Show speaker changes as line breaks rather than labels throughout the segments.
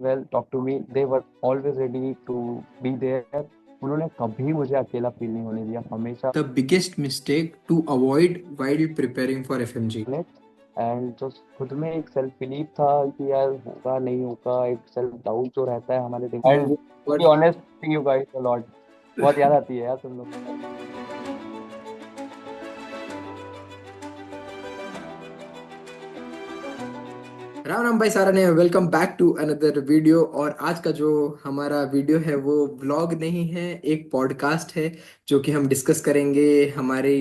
well, talk to me. They were always ready to be there. उन्होंने कभी मुझे अकेला फील नहीं होने दिया, हमेशा
The biggest mistake to avoid while preparing for FMG.
it. And जो खुद में एक सेल्फ बिलीव था कि यार होगा नहीं होगा, एक सेल्फ डाउट जो रहता है हमारे दिमाग
You
and to be
were
honest you guys a lot, बहुत याद आती है यार तुम लोग।
राम राम भाई सारा ने welcome back to another video. और आज का जो हमारा वीडियो है वो व्लॉग नहीं है, एक पॉडकास्ट है जो कि हम डिस्कस करेंगे हमारी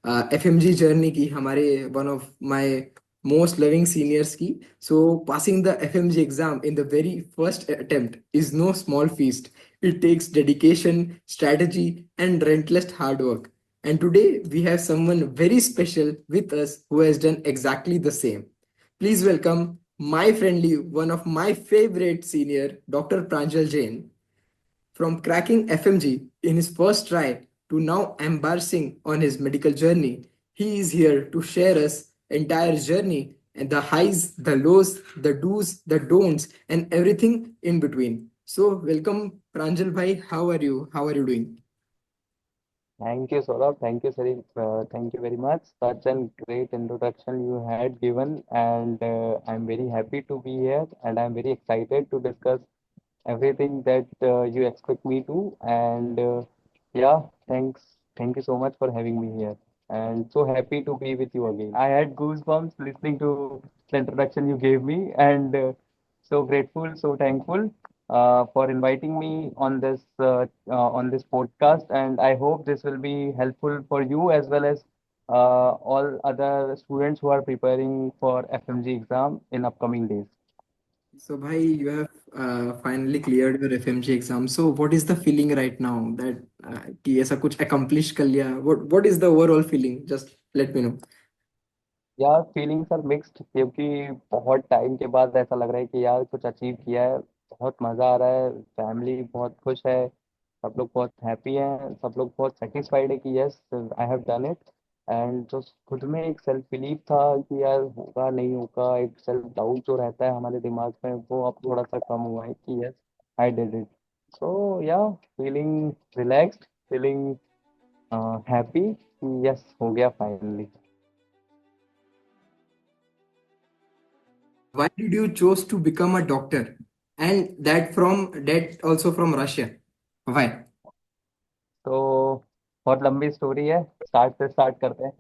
एफएमजी जर्नी की, हमारे one of my most loving seniors की। So passing the FMG exam in the very first attempt is no small feast. It takes dedication, strategy and relentless hard work. And today we have someone very special with us who has done exactly the same. Please welcome my friendly, one of my favorite senior, Dr. Pranjal Jain. From cracking FMG in his first try to now embarking on his medical journey, he is here to share us entire journey and the highs, the lows, the do's, the don'ts, and everything in between. So welcome Pranjal bhai. How are you? How are you doing?
Thank you, Saurabh. Thank you, Sari. Thank you very much. Such a great introduction you had given, and I'm very happy to be here, and I'm very excited to discuss everything that you expect me to. And yeah, thank you so much for having me here, and so happy to be with you again. I had goosebumps listening to the introduction you gave me, and so grateful, so thankful for inviting me on this podcast, and I hope this will be helpful for you as well as all other students who are preparing for FMG exam in upcoming days.
So, bhai, you have finally cleared your FMG exam. So, what is the feeling right now that कि ऐसा कुछ accomplish कर लिया? What is the overall feeling? Just let me know.
यार feelings are mixed, क्योंकि बहुत time के बाद ऐसा लग रहा है कि यार कुछ अचीव किया है, बहुत मज़ा आ रहा है, फैमिली बहुत खुश है, सब लोग बहुत हैप्पी हैं, सब लोग बहुत सेटिस्फाइड है कि yes I have done it. And जो खुद में एक सेल्फ बिलीव था कि यार होगा नहीं होगा, एक सेल्फ डाउट जो रहता है हमारे दिमाग में, वो अब थोड़ा सा कम हुआ है कि यस आई डिड इट। सो या फीलिंग रिलैक्स्ड, फीलिंग हैप्पी कि यस हो गया finally.
Why did you choose to become a doctor? And that also from Russia. Why?
तो बहुत लंबी स्टोरी है, स्टार्ट से स्टार्ट करते हैं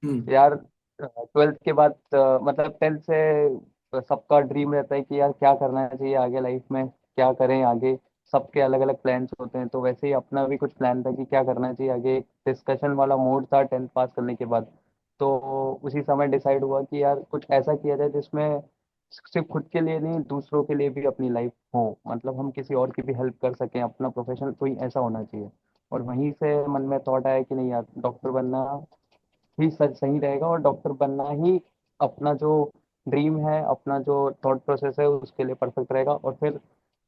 Hmm.
यार। ट्वेल्थ के बाद मतलब टेंथ से सबका ड्रीम रहता है कि यार क्या करना चाहिए आगे लाइफ में, क्या करें आगे। सबके अलग अलग प्लान्स होते हैं, तो वैसे ही अपना भी कुछ प्लान था कि क्या करना चाहिए आगे। एक डिस्कशन वाला मोड था टेंथ पास करने के बाद। तो उसी समय डिसाइड हुआ कि यार कुछ ऐसा किया जाए जिसमें सिर्फ खुद के लिए नहीं, दूसरों के लिए भी अपनी लाइफ हो, मतलब हम किसी और की भी हेल्प कर सकें, अपना प्रोफेशन कोई ऐसा होना चाहिए। और वहीं से मन में थॉट आया कि नहीं यार, डॉक्टर बनना ही सच सही रहेगा, और डॉक्टर बनना ही अपना जो ड्रीम है, अपना जो थॉट प्रोसेस है उसके लिए परफेक्ट रहेगा। और फिर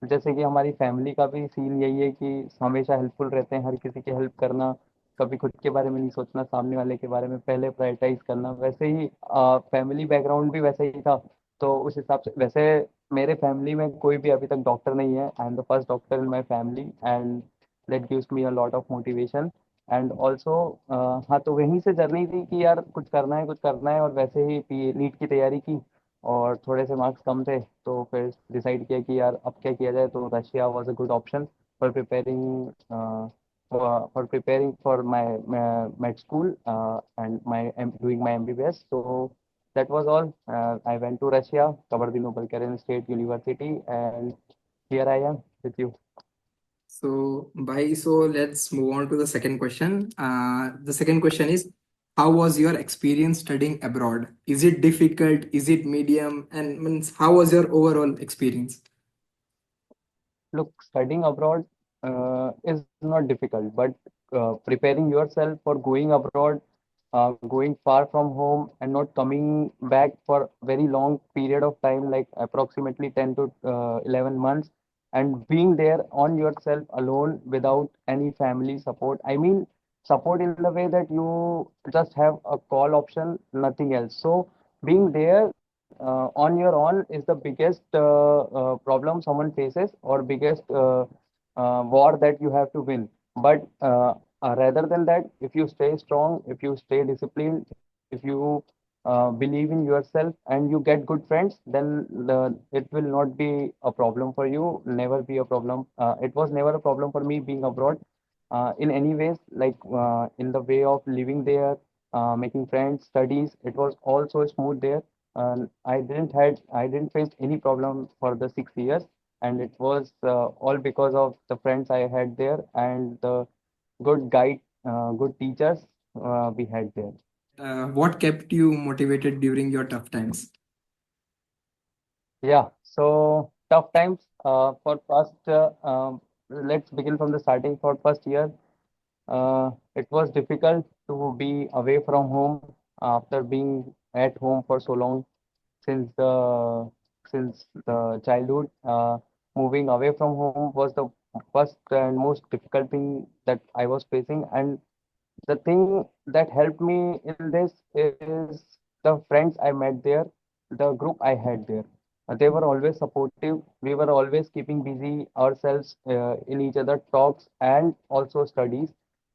जैसे कि हमारी फैमिली का भी सीन यही है कि हमेशा हेल्पफुल रहते हैं, हर किसी की हेल्प करना, कभी खुद के बारे में नहीं सोचना, सामने वाले के बारे में पहले प्रायोरिटाइज करना। वैसे ही फैमिली बैकग्राउंड भी वैसे ही था, तो उस हिसाब से वैसे मेरे फैमिली में कोई भी अभी तक डॉक्टर नहीं है। I am the first doctor in my family, and that gives me a lot of motivation. And also हाँ, तो वहीं से जर्नी थी कि यार कुछ करना है, कुछ करना है। और वैसे ही नीट की तैयारी की, और थोड़े से मार्क्स कम थे, तो फिर डिसाइड किया कि यार अब क्या किया जाए। तो Russia was a good option for preparing for my med school and my doing my MBBS. So that was all. I went to Russia, Kabardino-Balkarian State University, and here I am with you.
So let's move on to the second question. The second question is, how was your experience studying abroad? Is it difficult? Is it medium? And means, how was your overall experience?
Look, studying abroad is not difficult, but preparing yourself for going abroad, going far from home, and not coming back for very long period of time, like approximately 10 to 11 months, and being there on yourself alone without any family support. I mean, support in the way that you just have a call option, nothing else. So being there on your own is the biggest problem someone faces, or biggest war that you have to win. But rather than that, if you stay strong, if you stay disciplined, if you believe in yourself and you get good friends, then it will not be a problem for you, never be a problem. It was never a problem for me being abroad in any ways, like in the way of living there, making friends, studies. It was all so smooth there. I didn't face any problem for the 6 years, and it was all because of the friends I had there and the good guide, good teachers we had there.
What kept you motivated during your tough times?
Yeah, so tough times for first. Let's begin from the starting. For first year, it was difficult to be away from home after being at home for so long since the childhood. Moving away from home was the first and most difficult thing that I was facing, and the thing that helped me in this is the friends I met there, the group I had there. They were always supportive. We were always keeping busy ourselves in each other talks and also studies.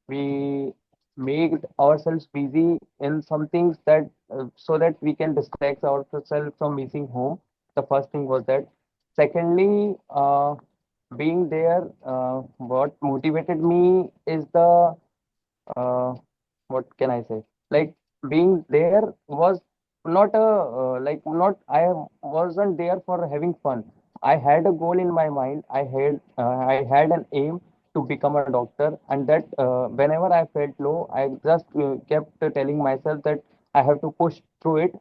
We made ourselves busy in some things that so that we can distract ourselves from missing home. The first thing was that. Secondly, being there, what motivated me is the what can I say? Like being there was not a not I wasn't there for having fun. I had a goal in my mind. I had an aim to become a doctor, and that whenever I felt low, I just kept telling myself that I have to push through it.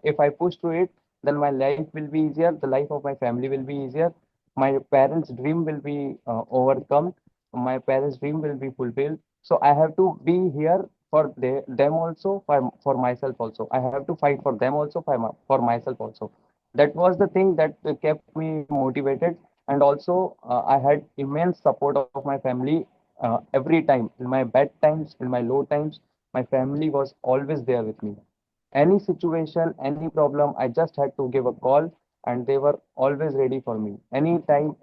If I push through it, then my life will be easier. The life of my family will be easier. My parents' dream will be overcome. My parents' dream will be fulfilled. So I have to be here for them also, for myself also. I have to fight for them also, for myself also. That was the thing that kept me motivated. And also, I had immense support of my family every time. In my bad times, in my low times, my family was always there with me. Any situation, any problem, I just had to give a call, and they were always ready for me. Any time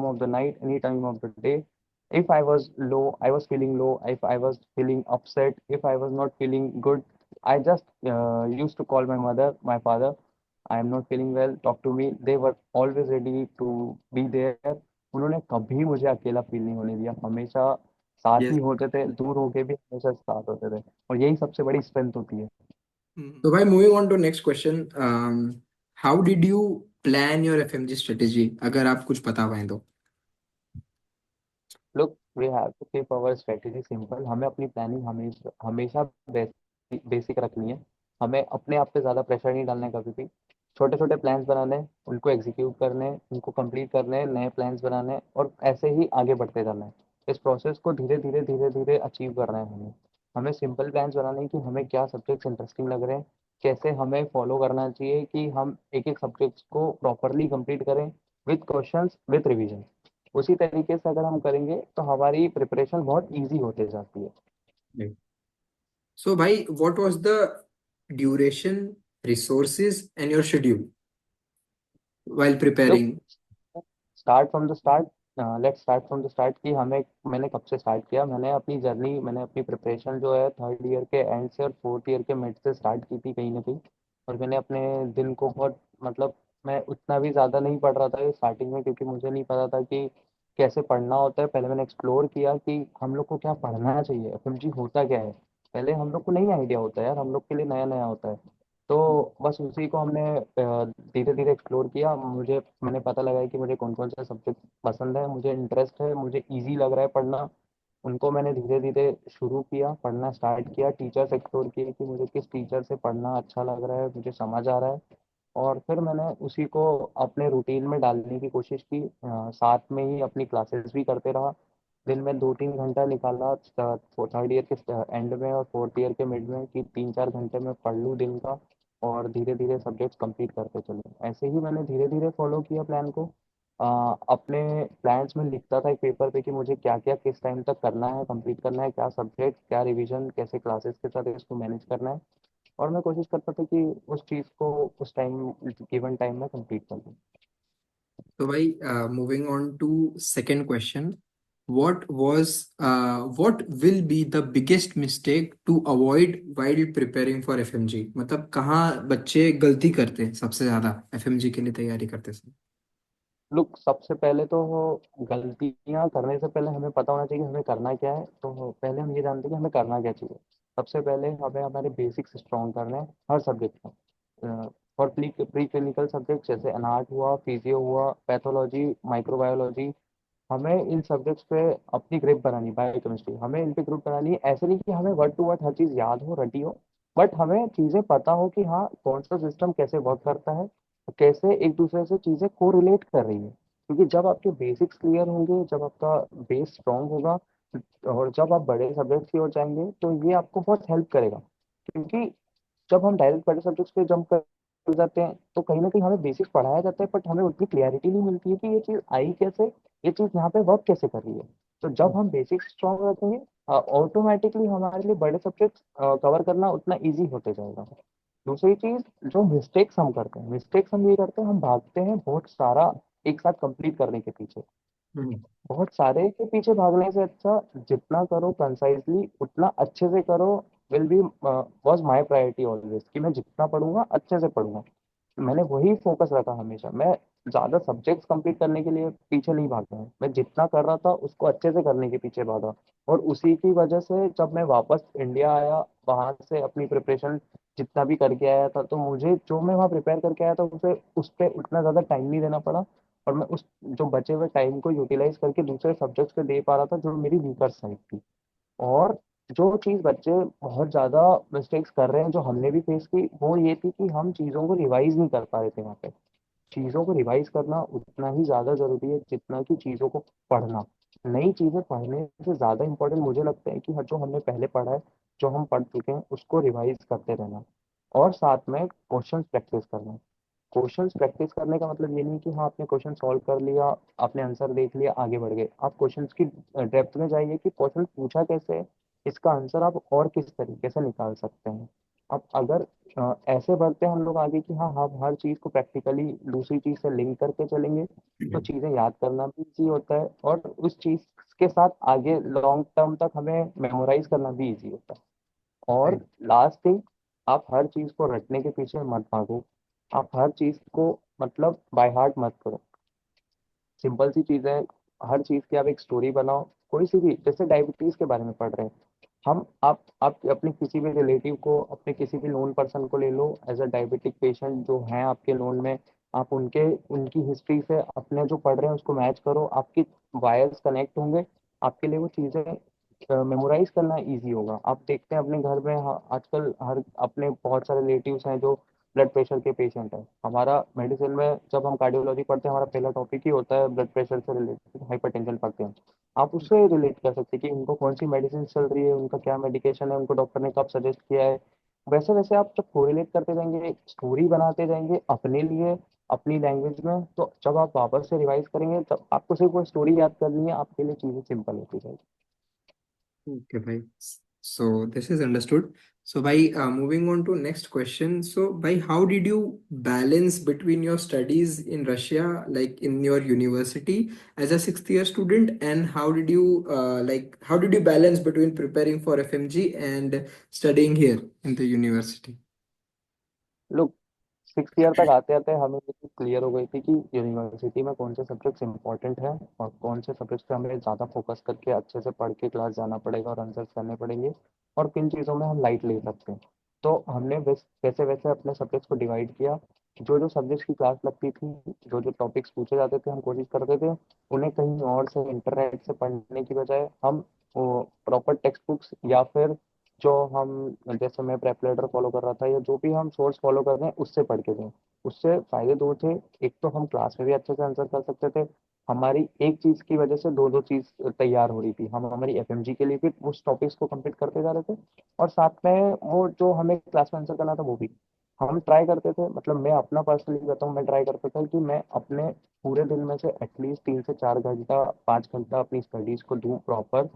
of the night, any time of the day. If I was low, I was feeling low. If I was feeling upset, if I was not feeling good, I just used to call my mother, my father. I am not feeling well. Talk to me. They were always ready to be there. उन्होंने कभी मुझे अकेला feel नहीं होने दिया, हमेशा साथ ही
Yes.
होते थे, दूर होके भी हमेशा साथ होते थे, और यही सबसे बड़ी स्ट्रेंथ होती है.
So, by moving on to next question, how did you plan your FMG strategy? अगर आप कुछ बता पाएं तो.
Look, we have to keep our strategy simple. हमें अपनी प्लानिंग हमेशा हमेशा बेसिक रखनी है. हमें अपने आप पे ज़्यादा प्रेशर नहीं डालना है कभी भी. छोटे छोटे प्लान्स बनाने हैं, उनको एग्जीक्यूट करने हैं, उनको कंप्लीट करने हैं, नए प्लान्स बनाने हैं, और ऐसे ही आगे बढ़ते जाना है. इस प्रोसेस को धीरे धीरे अचीव करना है हमें. हमें सिंपल प्लान्स बनाने हैं कि हमें क्या सब्जेक्ट्स इंटरेस्टिंग लग रहे हैं, कैसे हमें फॉलो करना चाहिए कि हम एक एक सब्जेक्ट्स को प्रॉपरली कंप्लीट करें, विथ क्वेश्चंस, विथ रिवीजन. उसी तरीके से अगर हम करेंगे तो हमारी प्रिपरेशन बहुत इजी होते जाती है.
Right. So, bhai, what was the duration, resources, and your schedule while
look,
preparing?
Start from the start. Let's start from the start कि हमें मैंने कब से स्टार्ट किया. मैंने अपनी प्रिपरेशन जो है थर्ड ईयर के एंड से और फोर्थ ईयर के मिड से स्टार्ट की थी कहीं ना कहीं. और मैंने अपने दिन को बहुत मतलब मैं उतना भी ज़्यादा नहीं पढ़ रहा था स्टार्टिंग में, क्योंकि मुझे नहीं पता था कि कैसे पढ़ना होता है. पहले मैंने एक्सप्लोर किया कि हम लोग को क्या पढ़ना चाहिए, एफएमजी होता क्या है. पहले हम लोग को नहीं आइडिया होता है यार, हम लोग के लिए नया नया होता है. तो बस उसी को हमने धीरे धीरे एक्सप्लोर किया. मैंने पता लगाया कि मुझे कौन कौन से सब्जेक्ट पसंद है, मुझे इंटरेस्ट है, मुझे इजी लग रहा है पढ़ना. उनको मैंने धीरे धीरे शुरू किया, पढ़ना स्टार्ट किया. टीचर्स एक्सप्लोर किए कि मुझे किस टीचर से पढ़ना अच्छा लग रहा है, मुझे समझ आ रहा है. और फिर मैंने उसी को अपने रूटीन में डालने की कोशिश की. साथ में ही अपनी क्लासेस भी करते रहा. दिन में 2-3 घंटा निकाला थर्ड ईयर के एंड में और फोर्थ ईयर के मिड में कि 3-4 घंटे में पढ़ लूँ दिन का, और धीरे धीरे सब्जेक्ट्स कंप्लीट करते चलूँ. ऐसे ही मैंने धीरे धीरे फॉलो किया प्लान को. अपने प्लान्स में लिखता था एक पेपर पे कि मुझे क्या क्या किस टाइम तक करना है, कंप्लीट करना है, क्या सब्जेक्ट, क्या रिवीजन, कैसे क्लासेस के साथ इसको मैनेज करना है. और मैं कोशिश करता था कि उस चीज़ को उस टाइम, गिवन टाइम में कंप्लीट कर दूँ।
तो भाई, moving on to second question, what will be the biggest mistake to avoid while preparing for FMG? मतलब कहाँ बच्चे गलती करते हैं सबसे ज्यादा FMG के लिए तैयारी करते समय?
लुक, सबसे पहले तो गलतियां करने से पहले हमें पता होना चाहिए कि हमें करना क्या है। तो पहले हम ये जानते हैं कि हमें करना क्या चाहिए। सबसे पहले हमें हमारे बेसिक्स स्ट्रॉन्ग करने हैं हर सब्जेक्ट में। और प्री क्लिनिकल सब्जेक्ट जैसे अनाट हुआ, फिजियो हुआ, पैथोलॉजी, माइक्रोबायोलॉजी, हमें इन सब्जेक्ट्स पे अपनी ग्रिप बनानी, बायोकेमिस्ट्री हमें इन पे ग्रिप बनानी है। ऐसे नहीं कि हमें वर्ड टू वर्ड हर चीज़ याद हो, रटी हो, बट हमें चीज़ें पता हो कि हाँ कौन सा सिस्टम कैसे वर्क करता है, कैसे एक दूसरे से चीज़ें को रिलेट कर रही है। क्योंकि जब आपके बेसिक्स क्लियर होंगे, जब आपका बेस स्ट्रांग होगा, और जब आप बड़े सब्जेक्ट्स की ओर जाएंगे तो ये आपको बहुत हेल्प करेगा। क्योंकि जब हम डायरेक्ट बड़े सब्जेक्ट्स पे जंप कर जाते हैं तो कहीं ना कहीं हमें बेसिक्स पढ़ाया जाता है, बट हमें उतनी क्लियरिटी नहीं मिलती है कि ये चीज़ आई कैसे, ये चीज़ यहाँ पे वर्क कैसे कर रही है। तो जब हम बेसिक्स स्ट्रॉन्ग रखेंगे, ऑटोमेटिकली हमारे लिए बड़े सब्जेक्ट्स कवर करना उतना ईजी होते जाएगा। दूसरी चीज़, जो मिस्टेक्स हम करते हैं, मिस्टेक्स हम ये करते हैं, हम भागते हैं बहुत सारा एक साथ कंप्लीट करने के पीछे।
हम्म।
बहुत सारे के पीछे भागने से अच्छा जितना करो कंसाइजली उतना अच्छे से करो। Will be was my priority always कि मैं जितना पढ़ूंगा अच्छे से पढ़ूंगा। मैंने वही फोकस रखा हमेशा। मैं ज्यादा सब्जेक्ट्स कंप्लीट करने के लिए पीछे नहीं भागा हूँ, मैं जितना कर रहा था उसको अच्छे से करने के पीछे भागा। और उसी की वजह से जब मैं वापस इंडिया आया, वहां से अपनी प्रिपरेशन जितना भी करके आया था, तो मुझे जो मैं वहाँ प्रिपेयर करके आया था उस पर उतना ज्यादा टाइम नहीं देना पड़ा। और मैं उस जो बचे हुए टाइम को यूटिलाइज करके दूसरे सब्जेक्ट्स पे दे पा रहा था जो मेरी वीकर साइड थी। और जो चीज़ बच्चे बहुत ज़्यादा मिस्टेक्स कर रहे हैं जो हमने भी फेस की, वो ये थी कि हम चीज़ों को रिवाइज नहीं कर पा रहे थे वहाँ पे। चीज़ों को रिवाइज करना उतना ही ज़्यादा ज़रूरी है जितना कि चीज़ों को पढ़ना। नई चीज़ें पढ़ने से ज़्यादा इंपॉर्टेंट मुझे लगता है कि जो हमने पहले पढ़ा है, जो हम पढ़ चुके हैं, उसको रिवाइज करते रहना। और साथ में क्वेश्चन प्रैक्टिस करना। क्वेश्चंस प्रैक्टिस करने का मतलब ये नहीं कि हाँ आपने क्वेश्चन सॉल्व कर लिया, आपने आंसर देख लिया, आगे बढ़ गए। आप क्वेश्चंस की डेप्थ में जाइए कि क्वेश्चन पूछा कैसे है, इसका आंसर आप और किस तरीके से निकाल सकते हैं। अब अगर ऐसे बढ़ते हैं हम लोग आगे कि हाँ हम हर चीज़ को प्रैक्टिकली दूसरी चीज़ से लिंक करके चलेंगे, तो चीज़ें याद करना भी इजी होता है, और उस चीज़ के साथ आगे लॉन्ग टर्म तक हमें मेमोराइज करना भी इजी होता है। और लास्ट थिंग, आप हर चीज को रटने के पीछे मत भागो। आप हर चीज को मतलब बाय हार्ट मत करो। सिंपल सी चीज है, हर चीज की आप एक स्टोरी बनाओ। कोई सी भी, जैसे डायबिटीज के बारे में पढ़ रहे हैं हम, आप अपने किसी भी रिलेटिव को, अपने किसी भी नोन पर्सन को ले लो एज अ डायबिटिक पेशेंट जो है आपके नोन में। आप उनके उनकी हिस्ट्री से अपने जो पढ़ रहे हैं उसको मैच करो, आपकी वायर्स कनेक्ट होंगे। आपके लिए वो चीज़ें मेमोराइज करना इजी होगा। आप देखते हैं अपने घर में, आजकल हर अपने बहुत सारे रिलेटिव्स हैं जो ब्लड प्रेशर के पेशेंट हैं। हमारा मेडिसिन में जब हम कार्डियोलॉजी पढ़ते हैं, हमारा पहला टॉपिक ही होता है ब्लड प्रेशर से रिलेटेड, हाइपरटेंशन पढ़ते हैं। आप उससे रिलेट कर सकते हैं कि उनको कौन सी मेडिसिन चल रही है, उनका क्या मेडिकेशन है, उनको डॉक्टर ने कब सजेस्ट किया है। वैसे वैसे आप जब कोरिलेट करते जाएंगे, स्टोरी बनाते जाएंगे अपने लिए, अपनी लैंग्वेज में, तो जब आप वापस से रिवाइज करेंगे तब आपको सिर्फ वो स्टोरी याद करनी है, आपके लिए चीज़ें सिंपल होती जाएगी।
Okay, bhai. So this is understood. So by moving on to next question. So by how did you balance between your studies in Russia, like in your university as a sixth year student, and how did you how did you balance between preparing for FMG and studying here in the university?
लोग, six year तक आते आते हमें ये चीज़ clear हो गई थी कि यूनिवर्सिटी में कौन से सब्जेक्ट्स इंपॉर्टेंट हैं और कौन से सब्जेक्ट्स पे हमें ज़्यादा फोकस करके अच्छे से पढ़ के क्लास जाना पड़ेगा और आंसर्स करने पड़ेंगे, और किन चीज़ों में हम लाइट ले सकते हैं। तो हमने वैसे वैसे अपने सब्जेक्ट्स को डिवाइड किया। जो जो सब्जेक्ट्स की क्लास लगती थी, जो जो टॉपिक्स पूछे जाते थे, हम कोशिश करते थे उन्हें कहीं और से इंटरनेट से पढ़ने की बजाय हम प्रॉपर टेक्स्ट बुक्स, या फिर जो हम, जैसे मैं प्रेप लेटर फॉलो कर रहा था या जो भी हम सोर्स फॉलो कर रहे हैं उससे पढ़ के थे। उससे फायदे दो थे। एक तो हम क्लास में भी अच्छे से आंसर कर सकते थे, हमारी एक चीज की वजह से दो दो चीज तैयार हो रही थी, हम हमारी एफएमजी के लिए भी उस टॉपिक्स को कंप्लीट करते जा रहे थे, और साथ में वो जो हमें क्लास में आंसर करना था वो भी हम ट्राई करते थे। मतलब मैं अपना पर्सनली बताऊँ, मैं ट्राई करता था कि मैं अपने पूरे दिन में से एटलीस्ट 3 से 4 घंटा, 5 घंटा अपनी स्टडीज को दूं प्रॉपर।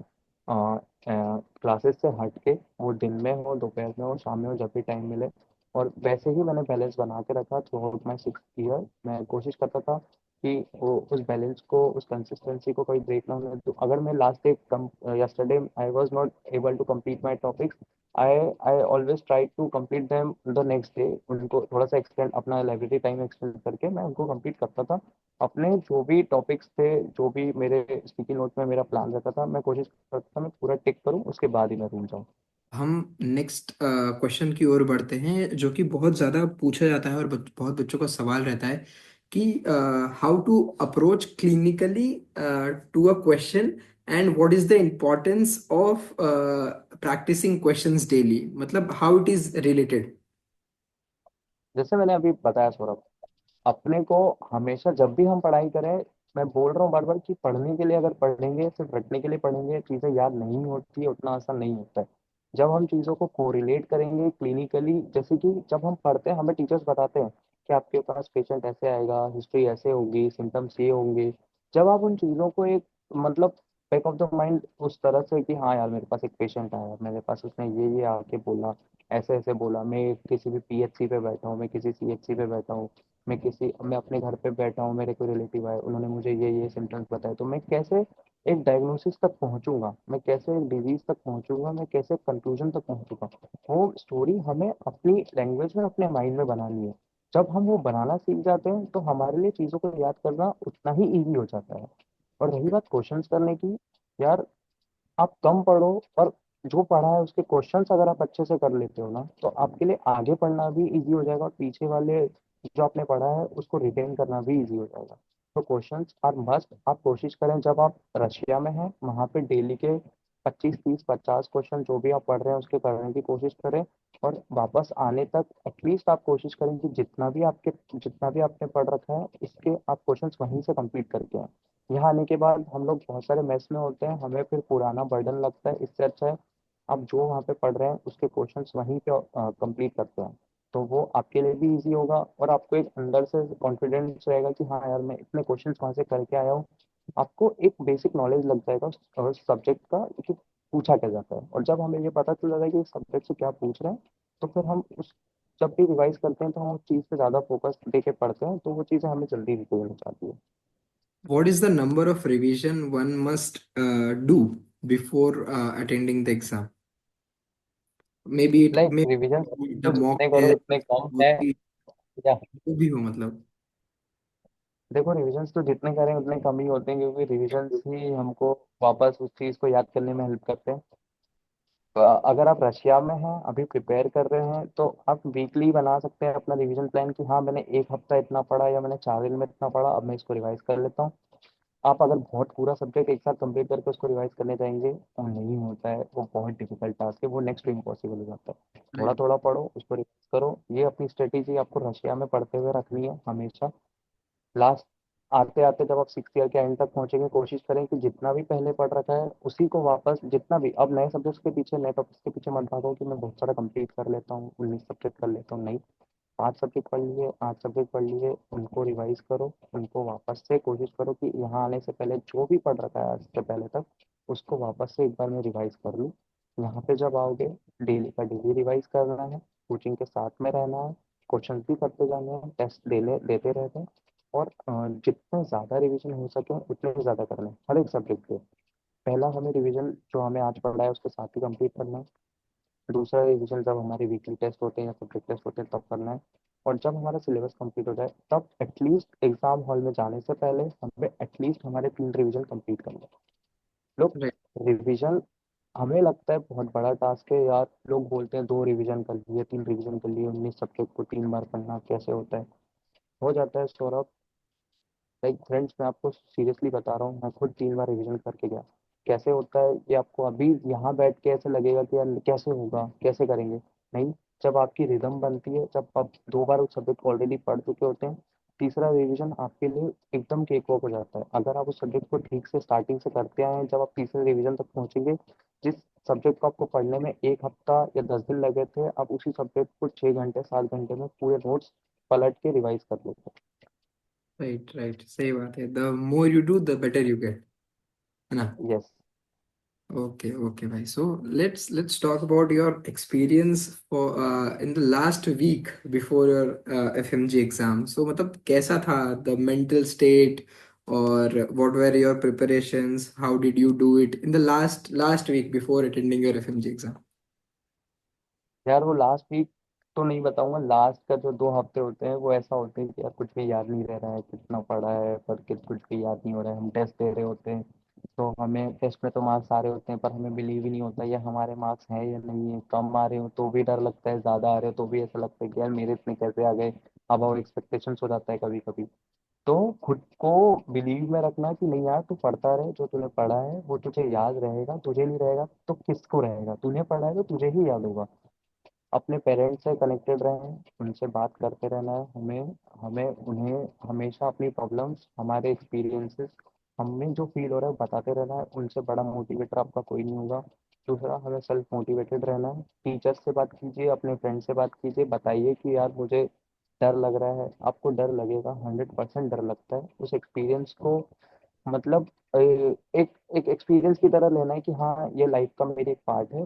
क्लासेस से हट के, वो दिन में हो, दोपहर में हो, शाम में हो, जब भी टाइम मिले। और वैसे ही मैंने बैलेंस बना के रखा थ्रू आउट माई 6 ईयर। मैं कोशिश करता था कि वो उस बैलेंस को, उस कंसिस्टेंसी को कोई ब्रेक ना होने दूं। अगर मैं last day come yesterday I was not able to complete my topics, I I always try to complete them the next day. उनको थोड़ा सा एक्सटेंड, अपना लाइब्रेरी टाइम एक्सटेंड करके मैं उनको कंप्लीट करता था। अपने जो भी टॉपिक्स थे, जो भी मेरे स्पीकिंग नोट में मेरा प्लान रहता था, मैं कोशिश करता था मैं पूरा टिक करूँ, उसके बाद ही मैं रूम जाऊँ।
हम नेक्स्ट क्वेश्चन की ओर बढ़ते हैं, जो कि बहुत ज़्यादा पूछा जाता है और बहुत बच्चों का सवाल रहता है कि how to approach clinically to a question, and what is the importance of practising questions daily, मतलब हाउ इट इज रिलेटेड।
जैसे मैंने अभी बताया सौरभ, अपने को हमेशा जब भी हम पढ़ाई करें, मैं बोल रहा हूँ बार बार कि पढ़ने के लिए अगर पढ़ेंगे, सिर्फ रटने के लिए पढ़ेंगे, चीज़ें याद नहीं होती है, उतना आसान नहीं होता है। जब हम चीज़ों को कोरिलेट करेंगे क्लिनिकली, जैसे कि जब हम पढ़ते हैं हमें टीचर्स बताते हैं कि आपके पास पेशेंट ऐसे आएगा, हिस्ट्री ऐसे होगी, सिम्टम्स ये होंगे। जब आप उन चीज़ों को एक, मतलब बैक ऑफ द माइंड उस तरह से कि हाँ यार, मेरे पास एक पेशेंट आया, मेरे पास उसने ये आके बोला, ऐसे ऐसे बोला, मैं किसी भी पीएचसी पे बैठा हूँ, मैं किसी सीएचसी पे बैठा हूँ, मैं अपने घर पे बैठा हूँ, मेरे कोई रिलेटिव आए, उन्होंने मुझे ये सिम्टम्स बताए, तो मैं कैसे एक डायग्नोसिस तक पहुंचूंगा, मैं कैसे एक डिजीज तक पहुंचूंगा, मैं कैसे कंक्लूजन तक पहुंचूंगा। वो स्टोरी हमें अपनी लैंग्वेज में, अपने माइंड में बनानी है। जब हम वो बनाना सीख जाते हैं तो हमारे लिए चीज़ों को याद करना उतना ही ईजी हो जाता है। और रही बात क्वेश्चंस करने की, यार आप कम पढ़ो, और जो पढ़ा है उसके क्वेश्चंस अगर आप अच्छे से कर लेते हो ना, तो आपके लिए आगे पढ़ना भी इजी हो जाएगा, और पीछे वाले जो आपने पढ़ा है उसको रिटेन करना भी इजी हो जाएगा। तो क्वेश्चंस आर मस्ट। आप कोशिश करें जब आप रशिया में हैं वहाँ पे डेली के 25, 30, 50 क्वेश्चन जो भी आप पढ़ रहे हैं उसके करने की कोशिश करें। और वापस आने तक एटलीस्ट आप कोशिश करें कि जितना भी आपने पढ़ रखा है, इसके आप क्वेश्चंस वहीं से कंप्लीट करके आए। यहाँ आने के बाद हम लोग बहुत सारे मैस में होते हैं, हमें फिर पुराना बर्डन लगता है। इससे अच्छा है आप जो वहाँ पे पढ़ रहे हैं उसके क्वेश्चंस वहीं पे कंप्लीट करते हैं। तो वो आपके लिए भी इजी होगा, और आपको एक अंदर से कॉन्फिडेंस रहेगा कि हाँ यार, मैं इतने क्वेश्चंस वहाँ से करके आया हूँ। आपको एक बेसिक नॉलेज लग जाएगा उस सब्जेक्ट का कि पूछा क्या जाता है। और जब हमें ये पता चल जाता है कि इस सब्जेक्ट से क्या पूछ रहे हैं, तो फिर हम उस जब भी रिवाइज करते हैं तो हम उस चीज़ पे ज़्यादा फोकस दे के पढ़ते हैं, तो वो चीज़ें हमें जल्दी रिकॉर्ड हो जाती है।
What is the number of revision one must do before attending the exam? Maybe it
नहीं,
may
रिविजन
be the
तो
mock
जितने करो
test,
उतने कम
वो
है।
भी
या
वो भी हो मतलब।
देखो, रिविजन्स तो जितने करें उतने कम ही होते हैं, क्योंकि रिविजन्स ही हमको वापस उस चीज़ को याद करने में हेल्प करते हैं। तो अगर आप रशिया में हैं, अभी प्रिपेयर कर रहे हैं, तो आप वीकली बना सकते हैं अपना रिवीजन प्लान कि हाँ, मैंने एक हफ्ता इतना पढ़ा या मैंने 4 दिन में इतना पढ़ा, अब मैं इसको रिवाइज कर लेता हूँ। आप अगर बहुत पूरा सब्जेक्ट एक साथ कंप्लीट करके उसको रिवाइज करने जाएंगे, वो नहीं होता है, वो बहुत डिफिकल्ट टास्क है, वो नेक्स्ट टू इम्पॉसिबल हो जाता है। थोड़ा
राइट।
थोड़ा पढ़ो, उसको रिवाइज करो। ये अपनी स्ट्रेटेजी आपको रशिया में पढ़ते हुए रखनी है हमेशा। लास्ट आते आते जब आप 6 ईयर के एंड तक पहुंचेंगे, कोशिश करें कि जितना भी पहले पढ़ रखा है उसी को वापस, जितना भी अब नए सब्जेक्ट्स के पीछे, नए टॉपिक्स के पीछे मत भागो कि मैं बहुत सारा कंप्लीट कर लेता हूँ, 19 सब्जेक्ट कर लेता हूँ। नहीं, 5 सब्जेक्ट पढ़ लिए, 8 सब्जेक्ट पढ़ लिए, उनको रिवाइज करो। उनको वापस से कोशिश करो कि यहाँ आने से पहले जो भी पढ़ रखा है आज से पहले तक, उसको वापस से एक बार मैं रिवाइज कर लूँ। यहाँ पे जब आओगे, डेली का डेली रिवाइज करना है, कोचिंग के साथ में रहना है, क्वेश्चन भी करते जाने हैं, टेस्ट देने देते रहते हैं। और जितने ज़्यादा रिवीजन हो सके उतने ही ज़्यादा करना है हर एक सब्जेक्ट पे। पहला हमें रिवीजन जो हमें आज पढ़ा है उसके साथ ही कंप्लीट करना है। दूसरा रिवीजन जब हमारे वीकली टेस्ट होते हैं या सब्जेक्ट टेस्ट होते हैं तब करना है। और जब हमारा सिलेबस कंप्लीट हो जाए, तब एटलीस्ट एग्जाम हॉल में जाने से पहले हमें एटलीस्ट हमारे 3 रिवीजन कंप्लीट करना है। लोग
राइट।
रिवीजन, हमें लगता है बहुत बड़ा टास्क है यार, लोग बोलते हैं 2 रिवीजन कर लिए, 3 रिवीजन कर लिए, 19 सब्जेक्ट को 3 बार पढ़ना कैसे होता है। हो जाता है सौरभ। लाइक फ्रेंड्स, मैं आपको सीरियसली बता रहा हूँ, मैं खुद 3 बार रिवीजन करके गया। कैसे होता है ये आपको अभी यहाँ बैठ के ऐसे लगेगा कि यार कैसे होगा, कैसे करेंगे। नहीं, जब आपकी रिदम बनती है, जब आप 2 बार उस सब्जेक्ट को ऑलरेडी पढ़ चुके होते हैं, तीसरा रिवीजन आपके लिए एकदम केक वॉक हो जाता है। अगर आप उस सब्जेक्ट को ठीक से स्टार्टिंग से करते आए हैं, जब आप तीसरे रिवीजन तक पहुंचेंगे, जिस सब्जेक्ट को आपको पढ़ने में 1 हफ्ता या 10 दिन लगे थे, आप उसी सब्जेक्ट को 6 घंटे 7 घंटे में पूरे नोट्स पलट के रिवाइज कर लेते
राइट। राइट, सही बात है। The more you do the better you get, है ना।
हैं। Yes.
Okay, okay, bhai. So let's talk about your experience for in the last week before your FMG exam. So मतलब कैसा था the mental state, or what were your preparations? How did you do it in the last week before attending your FMG exam?
यार वो last week तो नहीं बताऊंगा, last का जो 2 हफ्ते होते हैं वो ऐसा होते हैं कि यार कुछ भी याद नहीं रह रहा है, कितना पढ़ा है पर कुछ भी याद नहीं हो रहा है। हम टेस्ट दे रहे होते हैं तो हमें टेस्ट में तो मार्क्स आ रहे होते हैं पर हमें बिलीव ही नहीं होता ये हमारे मार्क्स हैं या नहीं है। कम आ रहे हो तो भी डर लगता है, ज़्यादा आ रहे हो तो भी ऐसा लगता है कि यार मेरे इतने कैसे आ गए। अब वो एक्सपेक्टेशंस हो जाता है कभी कभी। तो खुद को बिलीव में रखना कि नहीं यार, तू पढ़ता रहे, जो तूने पढ़ा है वो तुझे याद रहेगा, तुझे नहीं रहेगा तो किसको रहेगा, तूने पढ़ा है तो तुझे ही याद होगा। अपने पेरेंट्स से कनेक्टेड रहें, उनसे बात करते रहना है हमें। हमें उन्हें हमेशा अपनी प्रॉब्लम्स, हमारे एक्सपीरियंसेस, हमें जो फील हो रहा है बताते रहना है। उनसे बड़ा मोटिवेटर आपका कोई नहीं होगा। दूसरा, हमें सेल्फ मोटिवेटेड रहना है। टीचर्स से बात कीजिए, अपने फ्रेंड से बात कीजिए, बताइए कि यार मुझे डर लग रहा है। आपको डर लगेगा, 100% डर लगता है। उस एक्सपीरियंस को मतलब एक एक एक्सपीरियंस की तरह लेना है कि हाँ ये लाइफ का मेरी एक पार्ट है,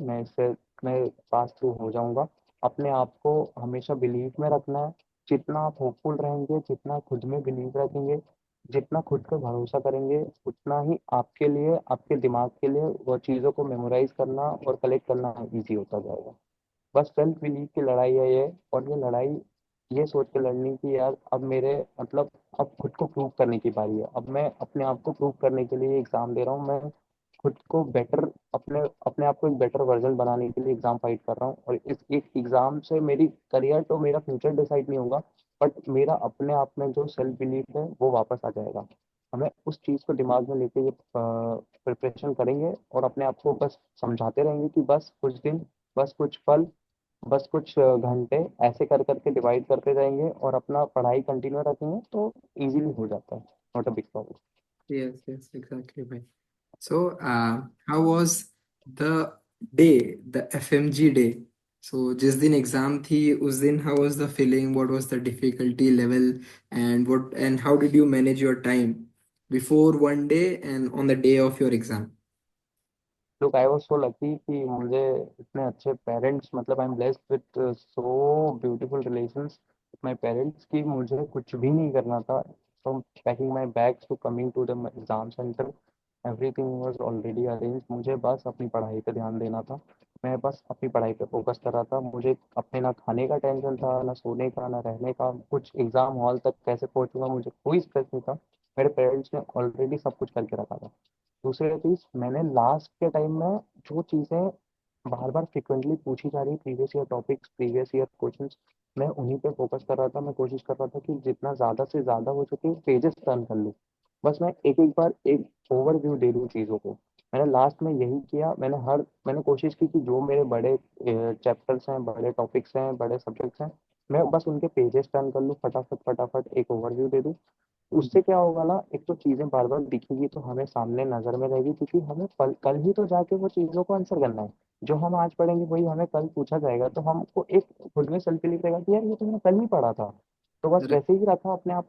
मैं पास थ्रू हो जाऊंगा। अपने आप को हमेशा बिलीव में रखना है। जितना आप होपफुल रहेंगे, जितना खुद में बिलीव रखेंगे, जितना खुद पे भरोसा करेंगे, उतना ही आपके लिए, आपके दिमाग के लिए वो चीज़ों को मेमोराइज करना और कलेक्ट करना ईजी होता जाएगा। बस सेल्फ बिलीव की लड़ाई है ये। और ये लड़ाई ये सोच के लड़नी कि यार अब मेरे मतलब अब खुद को प्रूव करने की बारी है। अब मैं अपने आप को प्रूव करने के लिए एग्जाम दे रहा हूँ। मैं खुद को बेटर, अपने अपने आप को एक बेटर वर्जन बनाने के लिए एग्जाम फाइट कर रहा हूँ। और इस एक एग्जाम से मेरी करियर तो मेरा फ्यूचर डिसाइड नहीं होगा, बट मेरा अपने आप में जो सेल्फ बिलीफ है वो वापस आ जाएगा। हमें उस चीज़ को दिमाग में लेके ये प्रिपरेशन करेंगे और अपने आप को बस समझाते रहेंगे कि बस कुछ दिन, बस कुछ पल, बस कुछ घंटे, ऐसे कर करके डिवाइड करते जाएंगे और अपना पढ़ाई कंटिन्यू रखेंगे तो इजीली हो जाता है। Not a big problem.
Yes, yes, exactly, bhai. So, how was the day, the FMG day? So, जिस दिन एग्जाम थी उस दिन how was the feeling? What was the difficulty level? And how did you manage your time before one day and on the day of your exam?
Look, I was so lucky कि मुझे इतने अच्छे parents, मतलब I am blessed with so beautiful relations with my parents कि मुझे कुछ भी नहीं करना था। From packing my bags to coming to the exam centre, everything was already arrange. मुझे बस अपनी पढ़ाई पे ध्यान देना था। मैं बस अपनी पढ़ाई पे फोकस कर रहा था। मुझे अपने ना खाने का टेंशन था, ना सोने का, ना रहने का। कुछ एग्जाम हॉल तक कैसे पहुंचूंगा मुझे कोई स्ट्रेस नहीं था। मेरे पेरेंट्स ने ऑलरेडी सब कुछ करके रखा था। दूसरी चीज, मैंने लास्ट के टाइम में जो चीज़ें बार बार फ्रिक्वेंटली पूछी जा रही, previous year topics, previous year questions, मैं उन्हीं पे फोकस कर रहा था। मैं कोशिश कर रहा था कि जितना ज़्यादा से ज़्यादा हो सके पेजेस टर्न कर लूँ। बस मैं एक एक बार एक ओवरव्यू दे दूँ चीज़ों को। मैंने लास्ट में यही किया। मैंने कोशिश की कि जो मेरे बड़े चैप्टर्स हैं, बड़े टॉपिक्स हैं, बड़े सब्जेक्ट्स हैं, मैं बस उनके पेजेस टर्न कर लूँ, फटाफट फटाफट एक ओवरव्यू दे दूँ। उससे क्या होगा ना, एक तो चीजें बार बार दिखेगी तो हमें सामने नजर में रहेगी, क्योंकि हमें कल ही तो जाके वो चीजों को आंसर करना है। जो हम आज पढ़ेंगे वही हमें कल पूछा जाएगा, तो हमको एक खुद में सेल्फ बिलीफ रहेगा कि यार ये तो मैंने कल ही पढ़ा था। तो बस वैसे ही रखा अपने आप।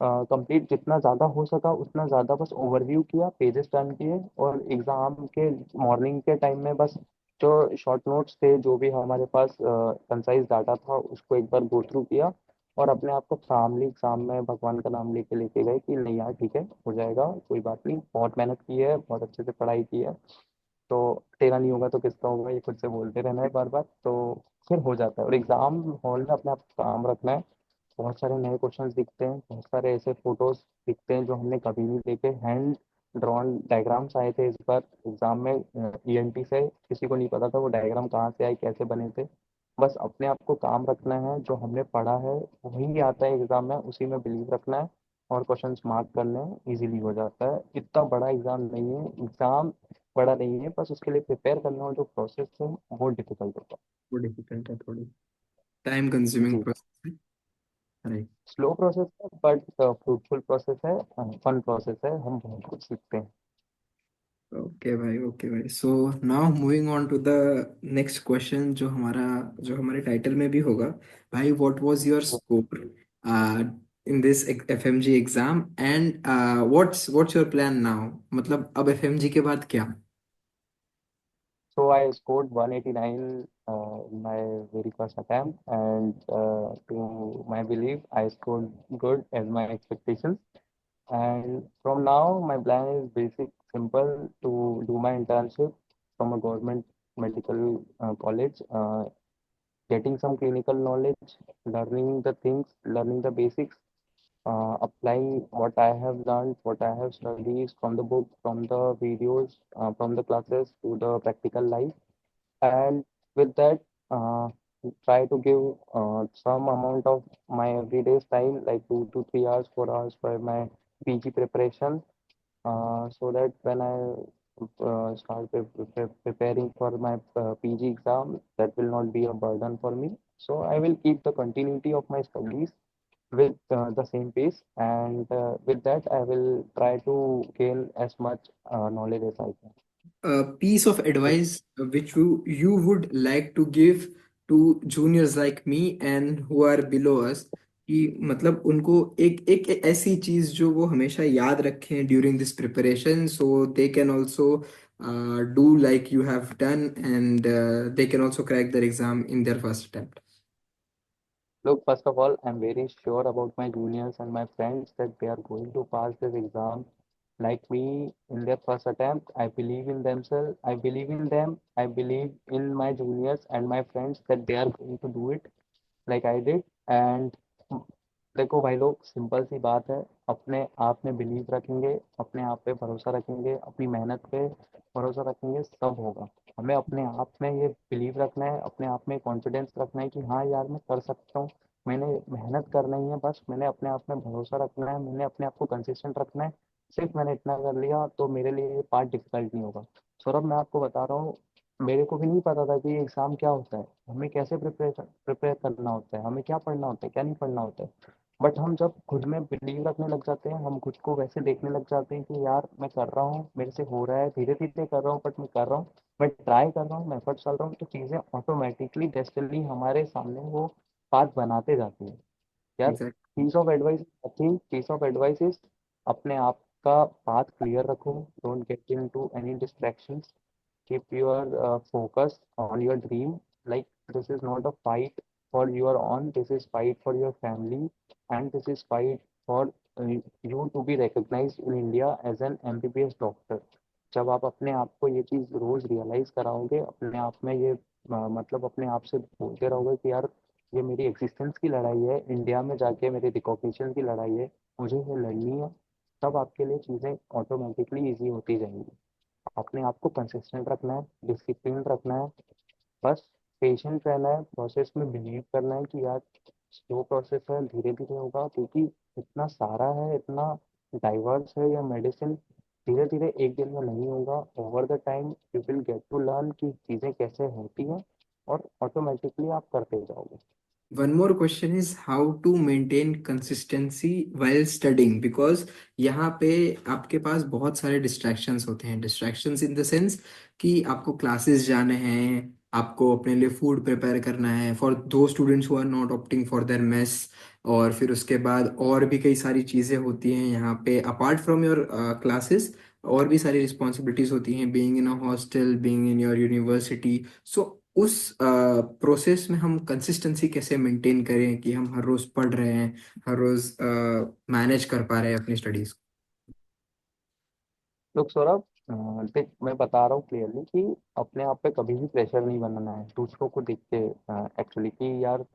कंप्लीट जितना ज़्यादा हो सका उतना ज़्यादा बस ओवरव्यू किया, पेजेस टर्न किए। और एग्ज़ाम के मॉर्निंग के टाइम में बस जो शॉर्ट नोट्स थे, जो भी हमारे पास कंसाइज डाटा था, उसको एक बार गो थ्रू किया। और अपने आप को फैमिली एग्जाम में भगवान का नाम लेके लेके गए कि नहीं यार ठीक है, हो जाएगा, कोई बात नहीं, बहुत मेहनत की है, बहुत अच्छे से पढ़ाई की है। तो तेरा नहीं होगा तो किसका होगा, ये खुद से बोलते रहना है बार बार, तो फिर हो जाता है। और एग्जाम हॉल में अपने आप को काम रखना है। बहुत सारे नए क्वेश्चंस दिखते हैं, बहुत सारे ऐसे फोटोज दिखते हैं जो हमने कभी नहीं देखे। हैंड ड्रॉन डायग्राम्स आए थे इस बार एग्जाम में, ईएनटी से। किसी को नहीं पता था वो डायग्राम कहाँ से आए, कैसे बने थे। बस अपने आप को काम रखना है, जो हमने पढ़ा है वही आता है एग्जाम में, उसी में बिलीव रखना है और क्वेश्चंस मार्क करने हैं, इजीली हो जाता है। इतना बड़ा एग्जाम नहीं है, एग्जाम बड़ा नहीं है, बस उसके लिए प्रिपेयर करना और जो प्रोसेस है वो डिफिकल्ट होता
वो डिफिकल्ट है थोड़ी, टाइम
है
कंज्यूमिंग
जी।
प्रोसेस है, राइट?
स्लो प्रोसेस है बट फ्रूटफुल प्रोसेस है, फन प्रोसेस है, हम बहुत कुछ सीखते हैं।
ओके भाई, ओके भाई। So now moving on to the next question, जो हमारे टाइटल में भी होगा। भाई, what was your score in this FMG exam, and what's what's your plan now? मतलब अब एफएमजी के बाद क्या?
So I scored 189 in my very first attempt, and to my belief, I scored good as my expectations. And from now, my plan is basic, simple to do my internship from a government medical college, getting some clinical knowledge, learning the things, learning the basics, applying what I have learned, what I have studied from the book, from the videos, from the classes to the practical life. And with that, uh, try to give some amount of my everyday's time, like 2 to 3 hours, 4 hours for my PG preparation, so that when I start preparing for my PG exam, that will not be a burden for me. So I will keep the continuity of my studies with the same pace, and with that, I will try to gain as much knowledge as I can.
A piece of advice which you would like to give to juniors like me and who are below us, कि मतलब उनको एक एक ऐसी चीज जो वो हमेशा याद रखें during this preparation, so they can also do like you have done, and they can also crack their exam in their first attempt.
Look, first of all, I'm very sure about my juniors and my friends that they are going to pass this exam like me in their first attempt. I believe in themselves. I believe in them. I believe in my juniors and my friends that they are going to do it like I did. And देखो भाई लोग, simple सी बात है, अपने आप में believe रखेंगे, अपने आप पे भरोसा रखेंगे, अपनी मेहनत पे भरोसा रखेंगे, सब होगा। हमें अपने आप में ये बिलीव रखना है, अपने आप में कॉन्फिडेंस रखना है कि हाँ यार मैं कर सकता हूँ, मैंने मेहनत करना ही है, बस मैंने अपने आप में भरोसा रखना है, मैंने अपने आप को कंसिस्टेंट रखना है। सिर्फ मैंने इतना कर लिया तो मेरे लिए ये पार्ट डिफिकल्ट नहीं होगा। सौरभ, मैं आपको बता रहा हूँ, मेरे को भी नहीं पता था कि ये एग्ज़ाम क्या होता है, हमें कैसे प्रिपेयर करना होता है, हमें क्या पढ़ना होता है, क्या नहीं पढ़ना होता है। बट हम जब खुद में बिलीव रखने लग जाते हैं, हम खुद को वैसे देखने लग जाते हैं कि यार मैं कर रहा हूँ, मेरे से हो रहा है, धीरे धीरे कर रहा हूँ, बट मैं कर रहा हूँ, मैं ट्राई कर रहा हूँ, मैं एफर्ट चल रहा हूँ, तो चीज़ें ऑटोमेटिकली डेस्टिनी हमारे सामने वो पाथ बनाते जाती है। यार,
exact.
Piece of advice is, अपने आप का पाथ क्लियर रखो, don't get into any distractions, keep your focus on your dream. Like, this is not a fight for your own, this is fight for your family, and this is fight for you to be recognized in India as an MBBS doctor. जब आप अपने आप को ये चीज़ रोज realise कराओगे, अपने आप में ये मतलब अपने आप से बोलते रहोगे कि यार ये मेरी एग्जिस्टेंस की लड़ाई है, इंडिया में जाके मेरी रिकॉग्निशन की लड़ाई है, मुझे ये लड़नी है, तब आपके लिए चीज़ें ऑटोमेटिकली ईजी होती जाएंगी। अपने आप को कंसिस्टेंट रखना है, डिसिप्लिन रखना है, बस पेशेंट रहना है, प्रोसेस में बिलीव करना है कि यार स्लो प्रोसेस है, धीरे धीरे होगा, क्योंकि इतना सारा है, इतना डाइवर्स है यह मेडिसिन, धीरे धीरे एक दिन में नहीं होगा। Over the time you will get to learn कि चीज़ें कैसे होती हैं, और ऑटोमेटिकली आप करते जाओगे।
One more question is how to maintain consistency while studying, because यहाँ पे आपके पास बहुत सारे distractions होते हैं. Distractions in the sense कि आपको classes जाने हैं, आपको अपने लिए food prepare करना है for those students who are not opting for their mess, और फिर उसके बाद और भी कई सारी चीज़ें होती हैं यहाँ पे apart from your classes. और भी सारी रिस्पॉन्सिबिलिटीज होती हैं, being in a hostel, being in your university. So उस प्रोसेस में हम कंसिस्टेंसी कैसे मेंटेन करें कि हम हर रोज पढ़ रहे हैं, हर रोज मैनेज कर पा रहे हैं अपनी स्टडीज को.
लोग सौरभ, देख मैं बता रहा हूँ क्लियरली कि अपने आप पे कभी भी प्रेशर नहीं बनाना है दूसरों को देख के, एक्चुअली कि यार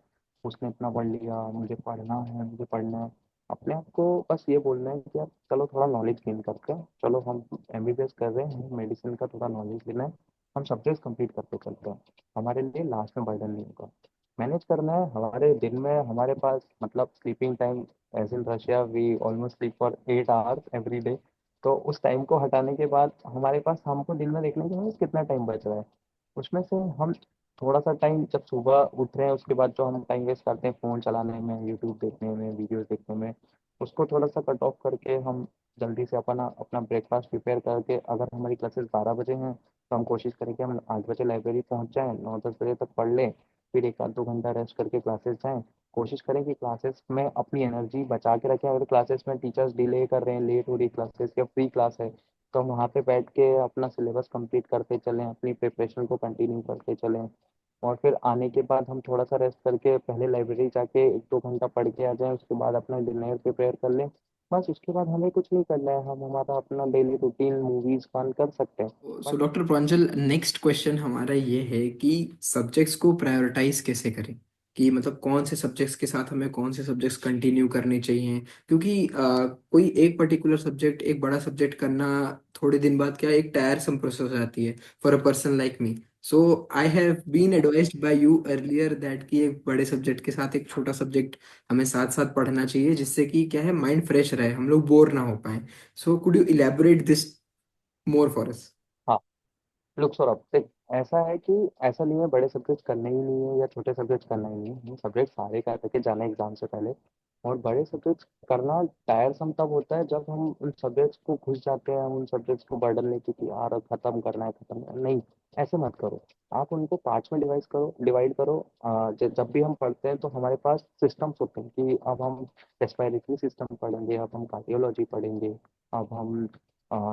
उसने इतना पढ़ लिया, मुझे पढ़ना है, मुझे पढ़ना है। अपने आप को बस ये बोलना है कि यार चलो थोड़ा नॉलेज गेन करते हैं, चलो हम MBBS कर रहे हैं, मेडिसिन का थोड़ा नॉलेज लेना है, हम सब्जेक्ट कंप्लीट करते चलते हैं, हमारे लिए लास्ट में बर्डन नहीं होगा। मैनेज करना है हमारे दिन में, हमारे पास मतलब sleeping time, as in Russia we almost sleep for 8 hours every day. तो उस टाइम को हटाने के बाद हमारे पास, हमको दिन में देखने के लिए कितना टाइम बच रहा है, उसमें से हम थोड़ा सा टाइम, जब सुबह उठ रहे हैं उसके बाद जो हम टाइम वेस्ट करते हैं फ़ोन चलाने में, यूट्यूब देखने में, वीडियोस देखने में, उसको थोड़ा सा कट ऑफ करके हम जल्दी से अपना अपना ब्रेकफास्ट प्रिपेयर करके, अगर हमारी क्लासेस 12 बजे हैं तो हम कोशिश करें कि हम 8 बजे लाइब्रेरी पहुंच जाएं, 9-10 बजे तक पढ़ लें, फिर 1 आध 2 घंटा रेस्ट करके क्लासेस जाएं। कोशिश करें कि क्लासेस में अपनी एनर्जी बचा के रखें, अगर क्लासेस में टीचर्स डिले कर रहे हैं, लेट हो रही क्लासेस या फ्री क्लास है, तो हम वहाँ पे बैठ के अपना सिलेबस कंप्लीट करते चलें, अपनी प्रिपरेशन को कंटिन्यू करते चलें। और फिर आने के बाद हम थोड़ा सा रेस्ट करके पहले लाइब्रेरी जाके 1-2 घंटा पढ़ के आ जाएं, उसके बाद अपना डिनर प्रिपेयर कर लें। बस उसके बाद हमें कुछ नहीं करना है, हम हमारा अपना डेली रूटीन मूवीज फन कर सकते हैं।
So
but
doctor Pranjal, next question हमारा ये है कि सब्जेक्ट्स को प्रायोरिटाइज कैसे करें, कि मतलब कौन से सब्जेक्ट्स के साथ हमें कौन से सब्जेक्ट्स कंटिन्यू करने चाहिए, क्योंकि कोई एक पर्टिकुलर सब्जेक्ट, एक बड़ा सब्जेक्ट करना थोड़े दिन बाद क्या एक टायरसम प्रोसेस हो जाती है for a person like me. So I have been advised by you earlier that कि एक बड़े सब्जेक्ट के साथ एक छोटा सब्जेक्ट हमें साथ साथ पढ़ना चाहिए, जिससे कि क्या है, माइंड फ्रेश रहे, हम लोग बोर ना हो पाए। So could you elaborate this more for us?
हाँ, लुक सौरभ देख, ऐसा है कि ऐसा नहीं है बड़े सब्जेक्ट करने ही नहीं है या छोटे सब्जेक्ट करना ही नहीं है, सब्जेक्ट सारे करके जाना एग्जाम से पहले। और बड़े सब्जेक्ट्स करना टायरसम तब होता है जब हम उन सब्जेक्ट्स को घुस जाते हैं, उन सब्जेक्ट्स को बर्डन लेके कि यार अब खत्म करना है, खत्म करना है। नहीं, ऐसे मत करो। आप उनको पांच में डिवाइड करो। जब भी हम पढ़ते हैं तो हमारे पास सिस्टम्स होते हैं कि अब हम रेस्पिरेटरी सिस्टम पढ़ेंगे, अब हम कार्डियोलॉजी पढ़ेंगे, अब हम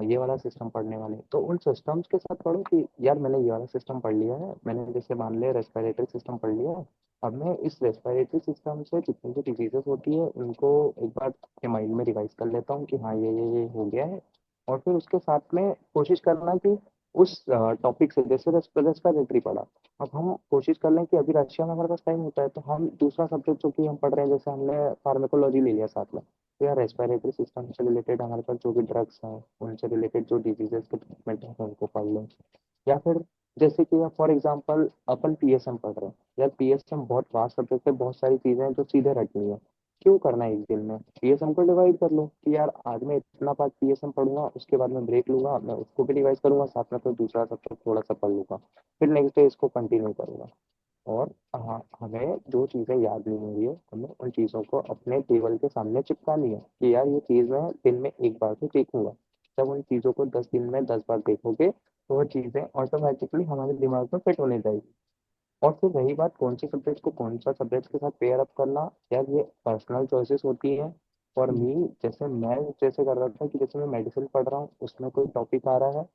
ये वाला सिस्टम पढ़ने वाले हैं। तो उन सिस्टम्स के साथ पढ़ो कि यार मैंने ये वाला सिस्टम पढ़ लिया है, मैंने जैसे मान लिया रेस्पिरेटरी सिस्टम पढ़ लिया है, अब मैं इस रेस्पिरेटरी सिस्टम से जितनी भी डिजीजेस होती है उनको एक बार अपने माइंड में रिवाइज कर लेता हूँ कि हाँ ये हो गया है। और फिर उसके साथ में कोशिश करना कि उस टॉपिक से, जैसे रेस्पिरेटरी पढ़ा, अब हम कोशिश कर लें कि अभी रशिया में हमारे पास टाइम होता है तो हम दूसरा सब्जेक्ट जो कि हम पढ़ रहे हैं, जैसे हमने फार्मेकोलॉजी ले लिया साथ में, तो यार रेस्पिरेटरी सिस्टम से रिलेटेड हमारे पास जो भी ड्रग्स हैं, उनसे रिलेटेड जो डिजीजेस के ट्रीटमेंट है उनको पढ़ लें। या फिर जैसे कि फॉर एग्जांपल अपन पीएसएम पढ़ रहे हैं, यार पीएसएम बहुत वास्ट सब्जेक्ट है, बहुत सारी चीजें हैं जो सीधे रटनी है। क्यों करना है एक दिन में, पीएसएम को डिवाइड कर लो कि यार आज मैं इतना पार्ट पीएसएम पढ़ूंगा, उसके बाद मैं ब्रेक लूंगा, मैं उसको भी रिवाइज करूंगा, साथ में फिर दूसरा सब्जेक्ट थोड़ा सा पढ़ लूंगा, फिर नेक्स्ट डे इसको कंटिन्यू करूंगा। और हाँ, हमें जो चीज़ें याद नहीं हो रही है हमें उन चीज़ों को अपने टेबल के सामने चिपकानी है कि यार ये चीज़ मैं दिन में एक बार तो देखूंगा। जब उन चीज़ों को 10 दिन में 10 बार देखोगे तो वो चीज़ें ऑटोमेटिकली हमारे दिमाग में फिट होने जाएगी। और फिर रही बात कौन से सब्जेक्ट को कौन सा सब्जेक्ट के साथ पेयर अप करना, यार ये पर्सनल चॉइसेस होती हैं। फॉर मी, जैसे कर रहा था कि जैसे मैं मेडिसिन पढ़ रहा हूँ, उसमें कोई टॉपिक आ रहा है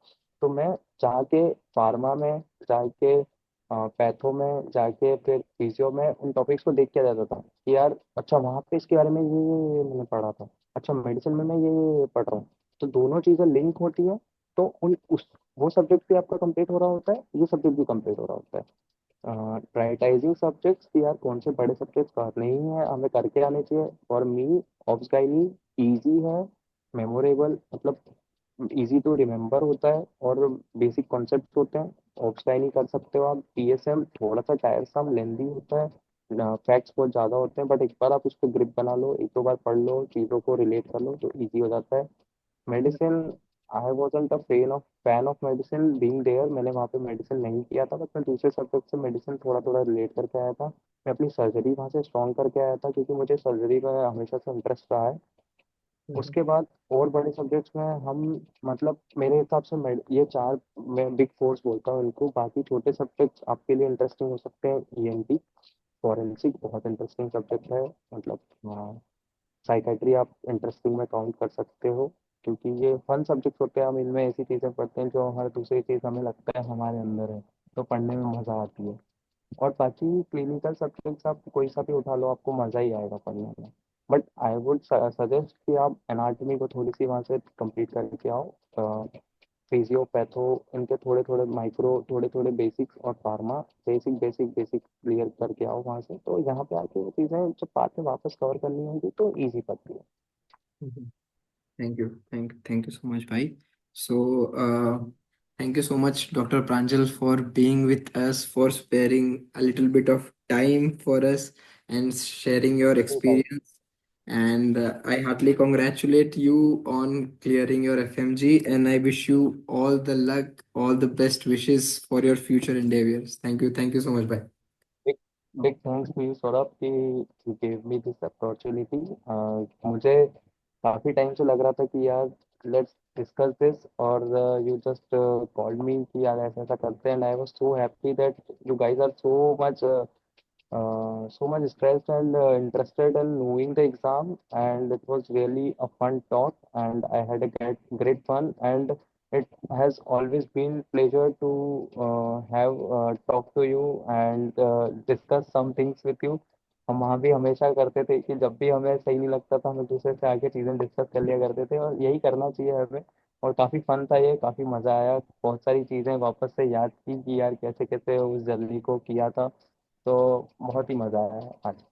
तो मैं जाके फार्मा में, जाके पैथो में, जाके फिर फिजियो में उन टॉपिक्स को देख के आ जाता था कि यार अच्छा वहाँ पे इसके बारे में ये मैंने पढ़ा था, अच्छा मेडिसिन में मैं ये पढ़ रहा हूँ। तो दोनों चीज़ें लिंक होती हैं, तो उन उस वो सब्जेक्ट भी आपका कंप्लीट हो रहा होता है, ये सब्जेक्ट भी कंप्लीट हो रहा होता है। प्रायोरिटाइजिंग सब्जेक्ट्स कि यार कौन से बड़े सब्जेक्ट्स करने ही है, हमें करके आने चाहिए। For me obs gynae easy है, मेमोरेबल मतलब इजी टू रिमेम्बर होता है, और बेसिक कॉन्सेप्ट्स होते हैं। ऑब्स गाइनी कर सकते हो आप। पीएसएम थोड़ा सा टायरसम लेंदी होता है, फैक्ट्स बहुत ज़्यादा होते हैं, बट एक बार आप उस पर ग्रिप बना लो, 1-2 बार पढ़ लो, चीज़ों को रिलेट कर लो तो ईजी हो जाता है। Medicine, I wasn't a fan of medicine being there, मैंने वहाँ पे मेडिसिन नहीं किया था, बट मैं दूसरे सब्जेक्ट से मेडिसिन थोड़ा थोड़ा रिलेट करके आया था। मैं अपनी सर्जरी वहाँ से स्ट्रॉन्ग करके आया था क्योंकि मुझे सर्जरी में हमेशा से इंटरेस्ट रहा है। उसके बाद और बड़े सब्जेक्ट्स में हम, मतलब मेरे हिसाब से ये चार मैं बिग फोर्स बोलता हूँ इनको। बाकी छोटे सब्जेक्ट्स आपके लिए इंटरेस्टिंग हो सकते हैं, ईएनटी, फॉरेंसिक बहुत इंटरेस्टिंग सब्जेक्ट है, मतलब साइकेट्री आप इंटरेस्टिंग में काउंट कर सकते हो, क्योंकि ये फन सब्जेक्ट होते हैं, हम इनमें ऐसी चीज़ें पढ़ते हैं जो हर दूसरी चीज़ हमें लगता है हमारे अंदर है, तो पढ़ने में मज़ा आती है। और बाकी क्लिनिकल सब्जेक्ट्स आप कोई सा भी उठा लो, आपको मज़ा ही आएगा पढ़ने में। बट आई वुड सजेस्ट कि आप एनाटॉमी को थोड़ी सी वहाँ से कंप्लीट करके आओ, फिजियोपैथो, इनके थोड़े थोड़े माइक्रो, थोड़े थोड़े बेसिक्स, और फार्मा बेसिक क्लियर करके आओ वहाँ से, तो यहाँ पे आके वो चीज़ें जब बाद में वापस कवर करनी होंगी तो ईजी पड़ती है।
Thank you, thank you so much भाई। So thank you so much doctor Pranjal for being with us, for sparing a little bit of time for us and sharing your
कोई बात
experience. And I heartily congratulate you on clearing your FMG, and I wish you all the luck, all the best wishes for your future endeavors. Thank you so much. Bye.
Big big thanks to you Saurabh कि you gave me this opportunity. मुझे काफ़ी time से लग रहा था कि यार let's discuss this, और यू जस्ट कॉल्ड मी कि यार ऐसा ऐसा करते हैं, and I was so happy that you guys are so much stressed and interested in knowing the exam, and it was really a fun talk and I had a great fun, and It has always been pleasure to have talk to you and discuss some things with you. हम वहाँ भी हमेशा करते थे कि जब भी हमें सही नहीं लगता था हम एक दूसरे से आके चीज़ें डिस्कस कर लिया करते थे, और यही करना चाहिए हमें। और काफ़ी फन था ये, काफ़ी मज़ा आया, बहुत सारी चीज़ें वापस से याद की कि यार कैसे कैसे उस जर्नी को किया था। तो बहुत ही मज़ा आया आज।